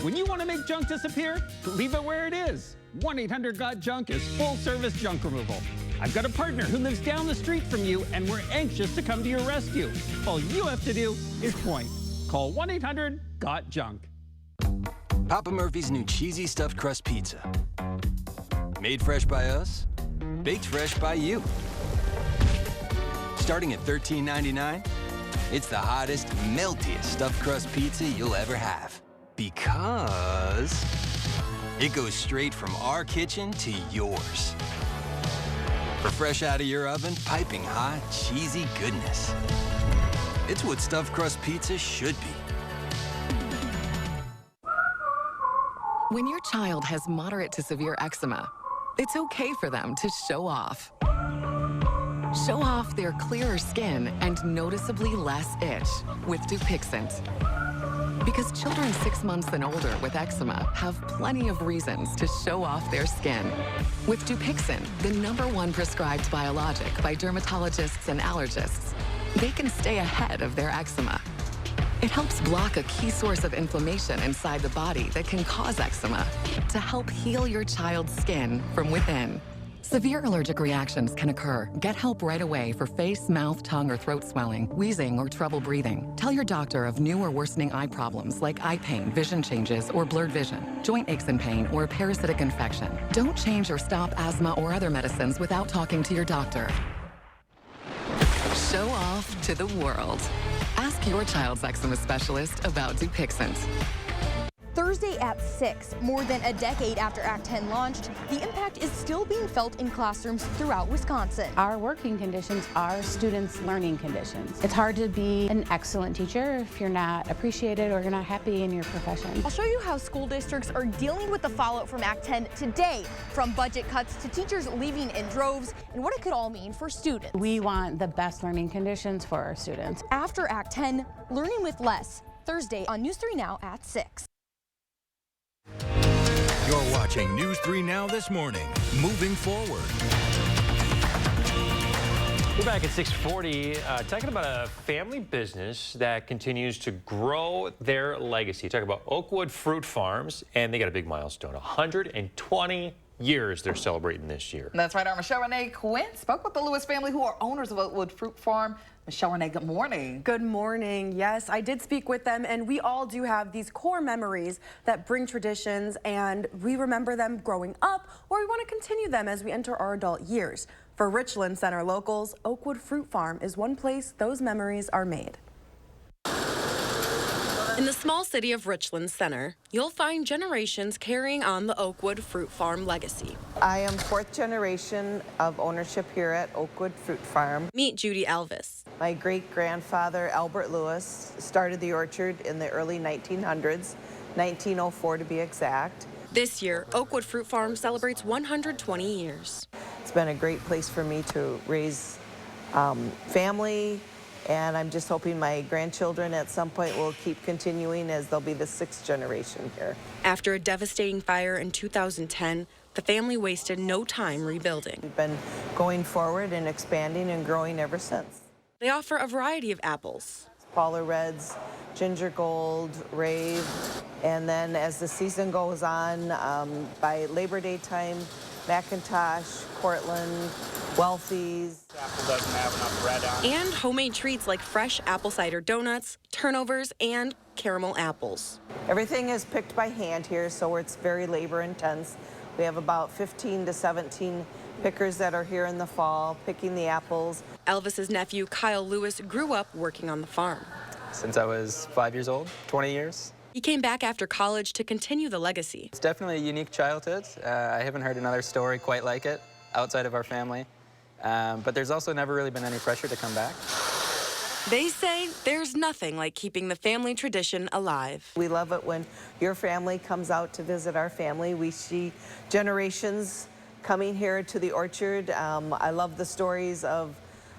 When you want to make junk disappear, leave it where it is. 1-800-GOT-JUNK is full-service junk removal. I've got a partner who lives down the street from you, and we're anxious to come to your rescue. All you have to do is point. Call 1-800-GOT-JUNK. Papa Murphy's new cheesy stuffed crust pizza. Made fresh by us, baked fresh by you. Starting at $13.99, it's the hottest, meltiest stuffed crust pizza you'll ever have. Because it goes straight from our kitchen to yours. For fresh out of your oven, piping hot, cheesy goodness. It's what stuffed crust pizza should be. When your child has moderate to severe eczema, it's okay for them to show off. Show off their clearer skin and noticeably less itch with Dupixent. Because children 6 months and older with eczema have plenty of reasons to show off their skin. With Dupixent, the #1 prescribed biologic by dermatologists and allergists, they can stay ahead of their eczema. It helps block a key source of inflammation inside the body that can cause eczema to help heal your child's skin from within. Severe allergic reactions can occur. Get help right away for face, mouth, tongue, or throat swelling, wheezing, or trouble breathing. Tell your doctor of new or worsening eye problems like eye pain, vision changes, or blurred vision, joint aches and pain, or a parasitic infection. Don't change or stop asthma or other medicines without talking to your doctor. Show off to the world. Ask your child's eczema specialist about Dupixent. Thursday at 6, more than a decade after Act 10 launched, the impact is still being felt in classrooms throughout Wisconsin. Our working conditions are students' learning conditions. It's hard to be an excellent teacher if you're not appreciated or you're not happy in your profession. I'll show you how school districts are dealing with the fallout from Act 10 today, from budget cuts to teachers leaving in droves, and what it could all mean for students. We want the best learning conditions for our students. After Act 10, learning with less. Thursday on News 3 Now at 6. You're watching News 3 Now this morning. Moving forward. We're back at 6:40, talking about a family business that continues to grow their legacy. Talking about Oakwood Fruit Farms, and they got a big milestone, 120 years they're celebrating this year. That's right. Our Michelle Renee Quinn spoke with the Lewis family, who are owners of Oakwood Fruit Farm. Michelle Renee, good morning. Good morning. Yes, I did speak with them, and we all do have these core memories that bring traditions, and we remember them growing up, or we want to continue them as we enter our adult years. For Richland Center locals, Oakwood Fruit Farm is one place those memories are made. In the small city of Richland Center, you'll find generations carrying on the Oakwood Fruit Farm legacy. I am 4th generation of ownership here at Oakwood Fruit Farm. Meet Judy Alvis. My great-grandfather, Albert Lewis, started the orchard in the early 1900s, 1904 to be exact. This year, Oakwood Fruit Farm celebrates 120 years. It's been a great place for me to raise family, and I'm just hoping my grandchildren at some point will keep continuing, as they'll be the 6th generation here. After a devastating fire in 2010, the family wasted no time rebuilding. We've been going forward and expanding and growing ever since. They offer a variety of apples. Paula Reds, Ginger Gold, Rave, and then as the season goes on, by Labor Day time, McIntosh, Cortland, Wealthies. Apple doesn't have enough bread on. And homemade treats like fresh apple cider donuts, turnovers, and caramel apples. Everything is picked by hand here, so it's very labor intense. We have about 15 to 17 pickers that are here in the fall picking the apples. Elvis's nephew, Kyle Lewis, grew up working on the farm. Since I was 5 years old, 20 years. He came back after college to continue the legacy. It's definitely a unique childhood. I haven't heard another story quite like it outside of our family. But there's also never really been any pressure to come back. They say there's nothing like keeping the family tradition alive. We love it when your family comes out to visit our family. We see generations coming here to the orchard. I love the stories of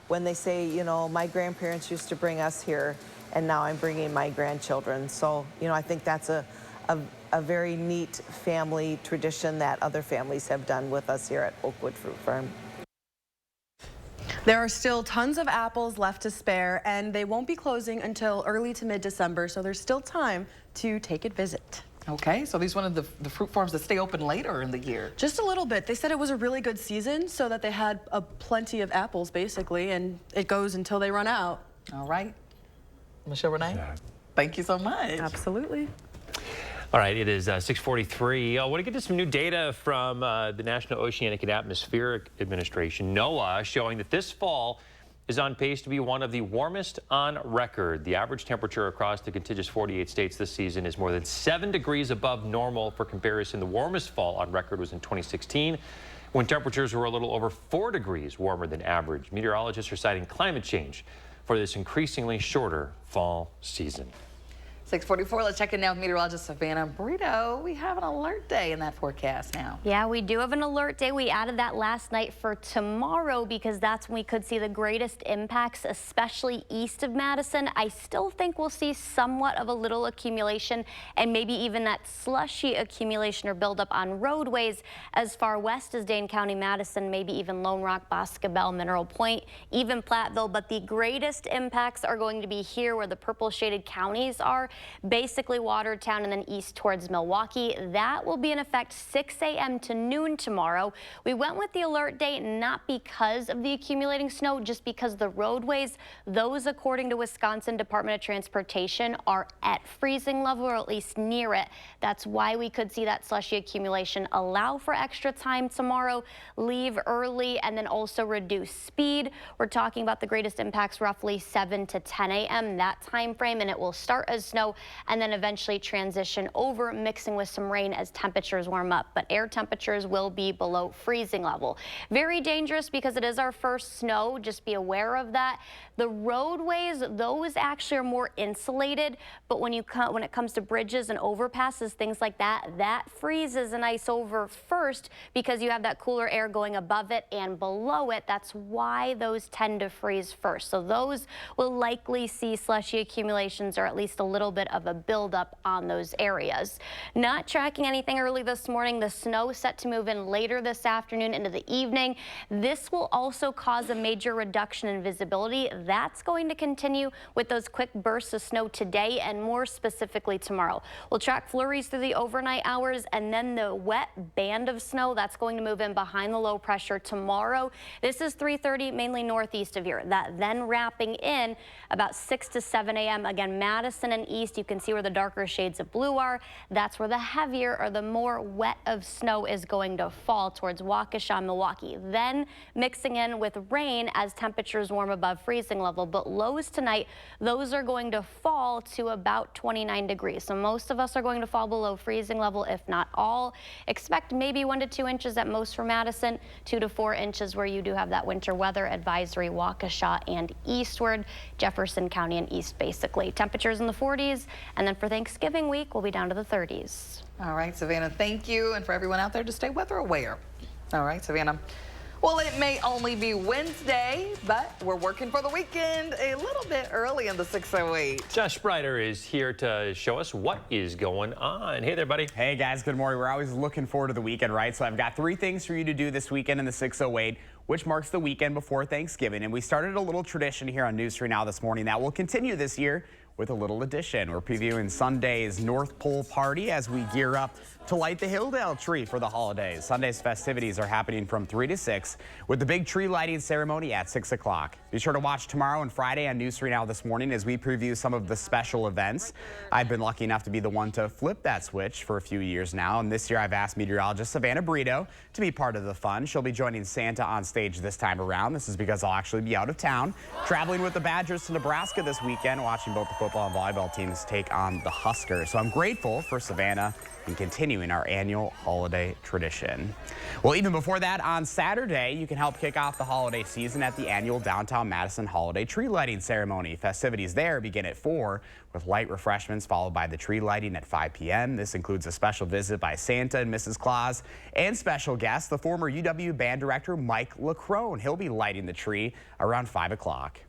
when they say, you know, my grandparents used to bring us here, and now I'm bringing my grandchildren. So, you know, I think that's a very neat family tradition that other families have done with us here at Oakwood Fruit Farm. There are still tons of apples left to spare, and they won't be closing until early to mid-December, so there's still time to take a visit. Okay, so these one of the fruit farms that stay open later in the year. Just a little bit. They said it was a really good season, so that they had plenty of apples, basically, and it goes until they run out. All right. Michelle Renee, thank you so much. Absolutely. All right, it is 6:43. I want to get to some new data from the National Oceanic and Atmospheric Administration, NOAA, showing that this fall is on pace to be one of the warmest on record. The average temperature across the contiguous 48 states this season is more than 7 degrees above normal. For comparison, the warmest fall on record was in 2016, when temperatures were a little over 4 degrees warmer than average. Meteorologists are citing climate change for this increasingly shorter fall season. 6:44, let's check in now with meteorologist Savannah Brito. We have an alert day in that forecast now. Yeah, we do have an alert day. We added that last night for tomorrow because that's when we could see the greatest impacts, especially east of Madison. I still think we'll see somewhat of a little accumulation and maybe even that slushy accumulation or buildup on roadways as far west as Dane County, Madison, maybe even Lone Rock, Boscobel, Mineral Point, even Platteville. But the greatest impacts are going to be here where the purple shaded counties are. Basically Watertown and then east towards Milwaukee. That will be in effect 6 a.m. to noon tomorrow. We went with the alert date not because of the accumulating snow, just because the roadways, those according to Wisconsin Department of Transportation, are at freezing level or at least near it. That's why we could see that slushy accumulation. Allow for extra time tomorrow, leave early, and then also reduce speed. We're talking about the greatest impacts roughly 7 to 10 a.m. that time frame, and it will start as snow and then eventually transition over, mixing with some rain as temperatures warm up. But air temperatures will be below freezing level. Very dangerous because it is our first snow. Just be aware of that. The roadways, those actually are more insulated, but when it comes to bridges and overpasses, things like that, that freezes and ice over first because you have that cooler air going above it and below it. That's why those tend to freeze first. So those will likely see slushy accumulations or at least a little bit of a buildup on those areas. Not tracking anything early this morning. The snow set to move in later this afternoon into the evening. This will also cause a major reduction in visibility. That's going to continue with those quick bursts of snow today and more specifically tomorrow. We'll track flurries through the overnight hours and then the wet band of snow that's going to move in behind the low pressure tomorrow. This is 3:30, mainly northeast of here. That then wrapping in about 6 to 7 a.m. Again, Madison and east, you can see where the darker shades of blue are. That's where the heavier or the more wet of snow is going to fall towards Waukesha, Milwaukee. Then mixing in with rain as temperatures warm above freezing level. But lows tonight, those are going to fall to about 29 degrees. So most of us are going to fall below freezing level, if not all. Expect maybe 1 to 2 inches at most for Madison, 2 to 4 inches where you do have that winter weather advisory, Waukesha and eastward, Jefferson County and east basically. Temperatures in the 40s, and then for Thanksgiving week, we'll be down to the 30s. All right, Savannah, thank you. And for everyone out there, to stay weather aware. All right, Savannah. Well, it may only be Wednesday, but we're working for the weekend a little bit early in the 608. Josh Sprider is here to show us what is going on. Hey there, buddy. Hey, guys. Good morning. We're always looking forward to the weekend, right? So I've got 3 things for you to do this weekend in the 608, which marks the weekend before Thanksgiving. And we started a little tradition here on News 3 Now this morning that will continue this year with a little addition. We're previewing Sunday's North Pole Party as we gear up to light the Hilldale tree for the holidays. Sunday's festivities are happening from 3 to 6 with the big tree lighting ceremony at 6 o'clock. Be sure to watch tomorrow and Friday on News 3 Now this morning as we preview some of the special events. I've been lucky enough to be the one to flip that switch for a few years now, and this year I've asked meteorologist Savannah Brito to be part of the fun. She'll be joining Santa on stage this time around. This is because I'll actually be out of town, traveling with the Badgers to Nebraska this weekend, watching both the football and volleyball teams take on the Huskers. So I'm grateful for Savannah and continuing our annual holiday tradition. Well, even before that, on Saturday, you can help kick off the holiday season at the annual Downtown Madison Holiday Tree Lighting Ceremony. Festivities there begin at 4 with light refreshments followed by the tree lighting at 5 p.m. This includes a special visit by Santa and Mrs. Claus and special guest, the former UW band director Mike LaCrone. He'll be lighting the tree around 5 o'clock.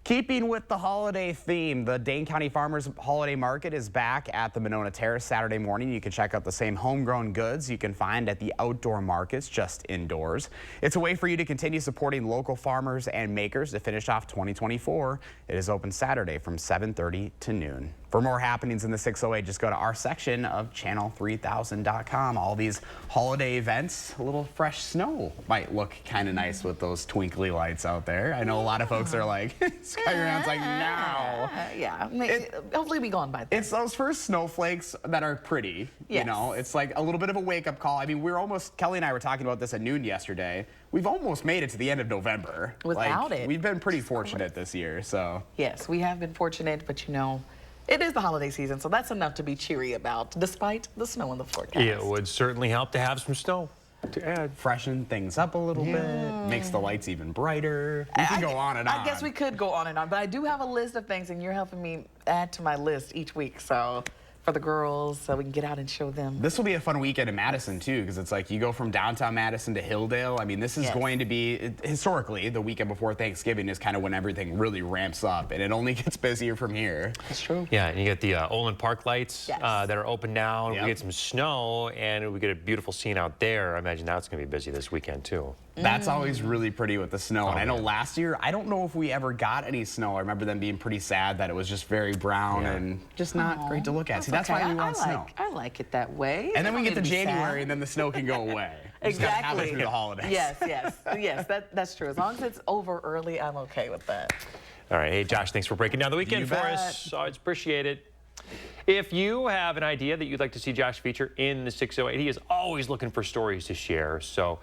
Keeping with the holiday theme, the Dane County Farmers Holiday Market is back at the Monona Terrace Saturday morning. You can check out the same homegrown goods you can find at the outdoor markets, just indoors. It's a way for you to continue supporting local farmers and makers to finish off 2024. It is open Saturday from 7:30 to noon. For more happenings in the 608, just go to our section of channel3000.com. All these holiday events, a little fresh snow might look kind of nice with those twinkly lights out there. I know a lot of folks are like, Sky Around's like, no. Yeah, hopefully be gone by then. It's those first snowflakes that are pretty, you know. It's like a little bit of a wake-up call. I mean, Kelly and I were talking about this at noon yesterday. We've almost made it to the end of November. Without it. We've been pretty fortunate this year, so. Yes, we have been fortunate, but you know, it is the holiday season, so that's enough to be cheery about, despite the snow in the forecast. It would certainly help to have some snow. to add. Freshen things up a little bit, makes the lights even brighter. We can go on and on. I guess we could go on and on, but I do have a list of things, and you're helping me add to my list each week. So for the girls, so we can get out and show them. This will be a fun weekend in Madison, too, because it's like you go from downtown Madison to Hilldale. I mean, this is going to be, historically, the weekend before Thanksgiving is kind of when everything really ramps up, and it only gets busier from here. That's true. Yeah, and you get the Olin Park lights that are open now. We get some snow, and we get a beautiful scene out there. I imagine that's going to be busy this weekend, too. That's always really pretty with the snow. And I know last year, I don't know if we ever got any snow. I remember them being pretty sad that it was just very brown and just not great to look at. See, that's why we want snow. I like it that way. And then we get to January, and then the snow can go away. Exactly. Through the holidays. Yes, that's true. As long as it's over early, I'm okay with that. All right. Hey, Josh, thanks for breaking down the weekend for us. Always appreciate it. If you have an idea that you'd like to see Josh feature in the 608, he is always looking for stories to share. So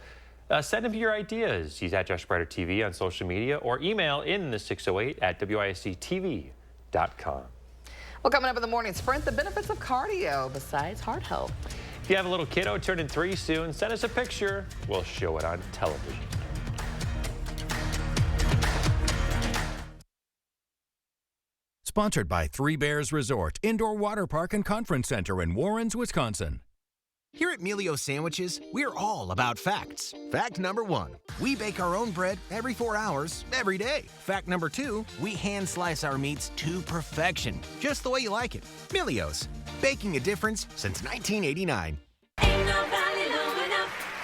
send him your ideas. He's at Josh Spreiter TV on social media, or email in the 608 at WISC-TV.com. Well, coming up in the morning sprint, the benefits of cardio besides heart health. If you have a little kiddo turning 3 soon, send us a picture. We'll show it on television. Sponsored by Three Bears Resort, Indoor Water Park and Conference Center in Warrens, Wisconsin. Here at Melio Sandwiches, we're all about facts. Fact number 1, we bake our own bread every 4 hours, every day. Fact number 2, we hand slice our meats to perfection, just the way you like it. Melio's, baking a difference since 1989.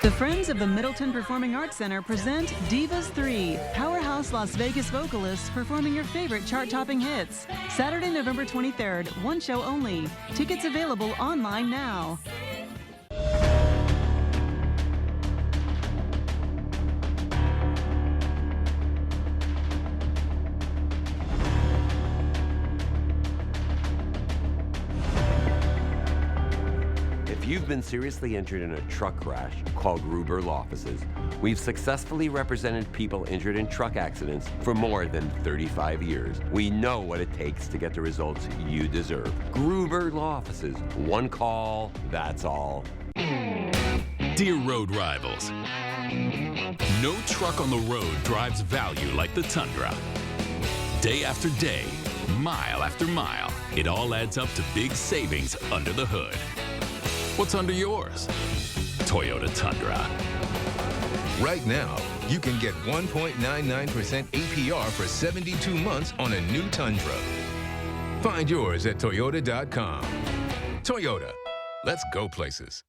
The Friends of the Middleton Performing Arts Center present Divas 3, powerhouse Las Vegas vocalists performing your favorite chart-topping hits. Saturday, November 23rd, one show only. Tickets available online now. If you've been seriously injured in a truck crash, call Gruber Law Offices. We've successfully represented people injured in truck accidents for more than 35 years. We know what it takes to get the results you deserve. Gruber Law Offices. One call, that's all. Dear road rivals, no truck on the road drives value like the Tundra. Day after day, mile after mile, it all adds up to big savings under the hood. What's under yours? Toyota Tundra. Right now, you can get 1.99% APR for 72 months on a new Tundra. Find yours at Toyota.com. Toyota, let's go places.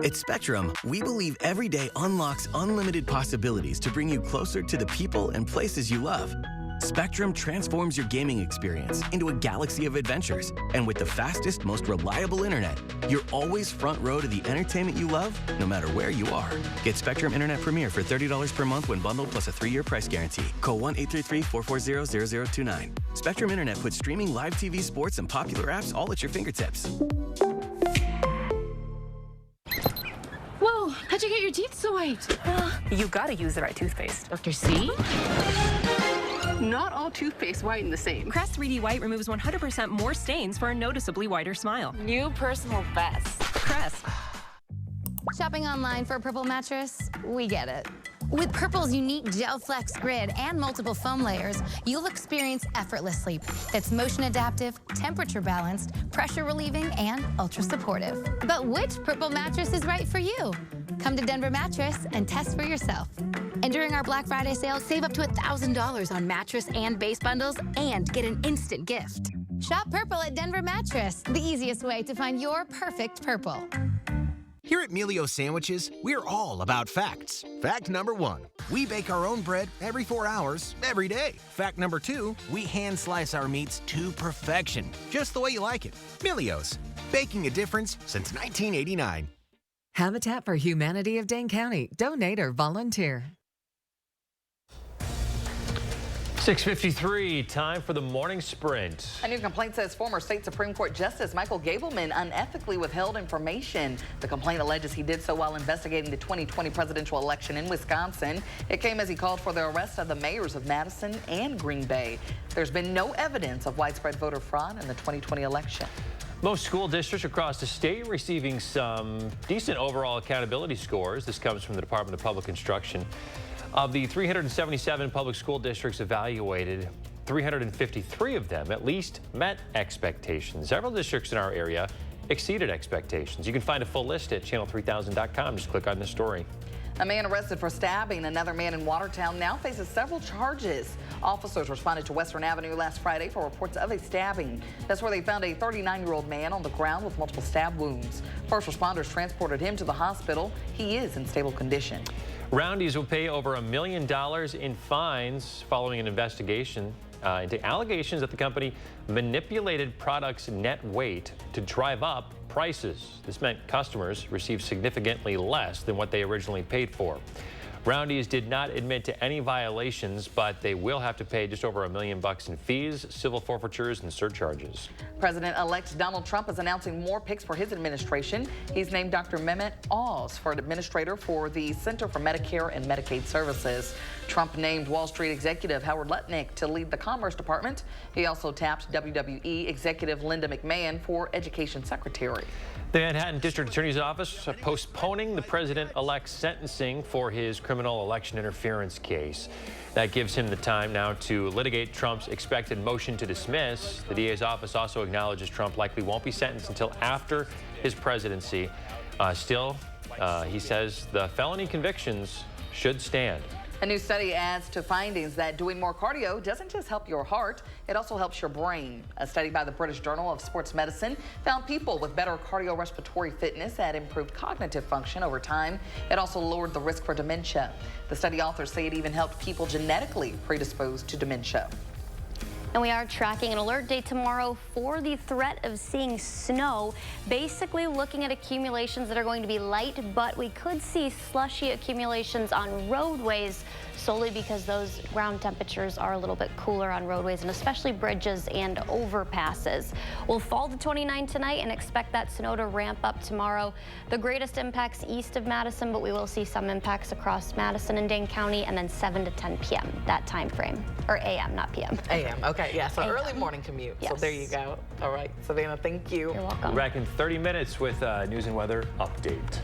At Spectrum, we believe every day unlocks unlimited possibilities to bring you closer to the people and places you love. Spectrum transforms your gaming experience into a galaxy of adventures. And with the fastest, most reliable internet, you're always front row to the entertainment you love, no matter where you are. Get Spectrum Internet Premier for $30 per month when bundled, plus a 3-year price guarantee. Call 1-833-440-0029. Spectrum Internet puts streaming live TV, sports, and popular apps all at your fingertips. Whoa, how'd you get your teeth so white? You gotta use the right toothpaste. Dr. C? Not all toothpaste whiten the same. Crest 3D White removes 100% more stains for a noticeably whiter smile. New personal best. Crest. Shopping online for a Purple mattress? We get it. With Purple's unique Gel Flex grid and multiple foam layers, you'll experience effortless sleep that's motion adaptive, temperature balanced, pressure relieving, and ultra supportive. But which Purple mattress is right for you? Come to Denver Mattress and test for yourself. And during our Black Friday sale, save up to $1,000 on mattress and base bundles and get an instant gift. Shop Purple at Denver Mattress, the easiest way to find your perfect Purple. Here at Melio Sandwiches, we're all about facts. Fact number 1, we bake our own bread every 4 hours, every day. Fact number 2, we hand slice our meats to perfection, just the way you like it. Melio's, baking a difference since 1989. Habitat for Humanity of Dane County. Donate or volunteer. 6:53, time for the morning sprint. A new complaint says former state Supreme Court Justice Michael Gableman unethically withheld information. The complaint alleges he did so while investigating the 2020 presidential election in Wisconsin. It came as he called for the arrest of the mayors of Madison and Green Bay. There's been no evidence of widespread voter fraud in the 2020 election. Most school districts across the state receiving some decent overall accountability scores. This comes from the Department of Public Instruction. Of the 377 public school districts evaluated, 353 of them at least met expectations. Several districts in our area exceeded expectations. You can find a full list at channel3000.com. Just click on the story. A man arrested for stabbing another man in Watertown now faces several charges. Officers responded to Western Avenue last Friday for reports of a stabbing. That's where they found a 39-year-old man on the ground with multiple stab wounds. First responders transported him to the hospital. He is in stable condition. Roundies will pay over $1 million in fines following an investigation into allegations that the company manipulated products' net weight to drive up prices. This meant customers received significantly less than what they originally paid for. Roundies did not admit to any violations, but they will have to pay just over $1 million in fees, civil forfeitures, and surcharges. President-elect Donald Trump is announcing more picks for his administration. He's named Dr. Mehmet Oz for an administrator for the Center for Medicare and Medicaid Services. Trump named Wall Street executive Howard Lutnick to lead the Commerce Department. He also tapped WWE executive Linda McMahon for Education Secretary. The Manhattan District Attorney's Office postponing the president-elect's sentencing for his criminal election interference case. That gives him the time now to litigate Trump's expected motion to dismiss. The DA's office also acknowledges Trump likely won't be sentenced until after his presidency. Still, he says the felony convictions should stand. A new study adds to findings that doing more cardio doesn't just help your heart, it also helps your brain. A study by the British Journal of Sports Medicine found people with better cardiorespiratory fitness had improved cognitive function over time. It also lowered the risk for dementia. The study authors say it even helped people genetically predisposed to dementia. And we are tracking an alert day tomorrow for the threat of seeing snow, basically looking at accumulations that are going to be light, but we could see slushy accumulations on roadways solely because those ground temperatures are a little bit cooler on roadways and especially bridges and overpasses. We'll fall to 29 tonight and expect that snow to ramp up tomorrow. The greatest impacts east of Madison, but we will see some impacts across Madison and Dane County, and then 7 to 10 p.m. that time frame, or a.m. not p.m. A.m. Okay, yeah, so early morning commute. Yes. So there you go. All right, Savannah, thank you. You're welcome. We're back in 30 minutes with a news and weather update.